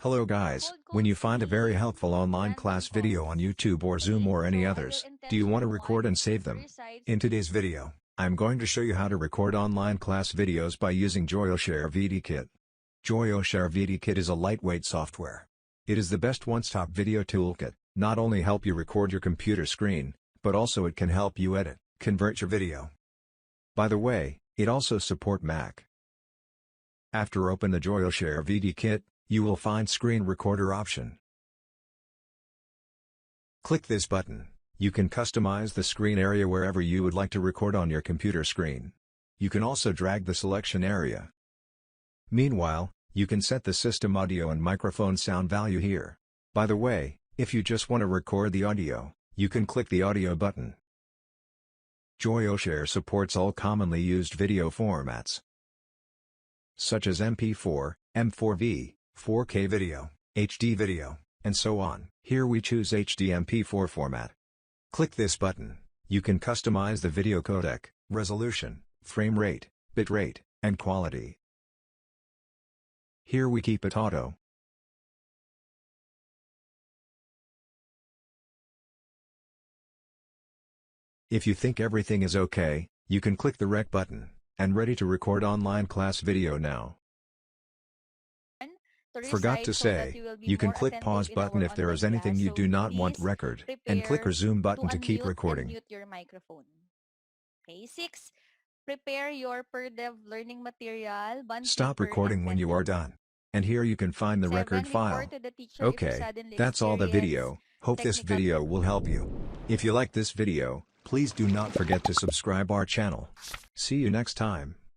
Hello guys, when you find a very helpful online class video on YouTube or Zoom or any others, do you want to record and save them? In today's video, I'm going to show you how to record online class videos by using Joyoshare VidiKit. Joyoshare VidiKit is a lightweight software. It is the best one-stop video toolkit, not only help you record your computer screen, but also it can help you edit, convert your video. By the way, it also support Mac. After open the Joyoshare VidiKit, you will find Screen Recorder option. Click this button. You can customize the screen area wherever you would like to record on your computer screen. You can also drag the selection area. Meanwhile, you can set the system audio and microphone sound value here. By the way, if you just want to record the audio, you can click the audio button. Joyoshare supports all commonly used video formats, such as MP4, M4V, 4K video, HD video, and so on. Here we choose HD MP4 format. Click this button. You can customize the video codec, resolution, frame rate, bit rate, and quality. Here we keep it auto. If you think everything is okay, you can click the Rec button, and ready to record online class video now. Forgot to say, you can click pause button if there is anything you do not want record, and click resume button to keep recording. Mute your microphone. Okay, 6. Prepare your per-dev learning material. Stop recording when you are done. And here you can find the record file. Okay, that's all the video. Hope this video will help you. If you like this video, please do not forget to subscribe our channel. See you next time.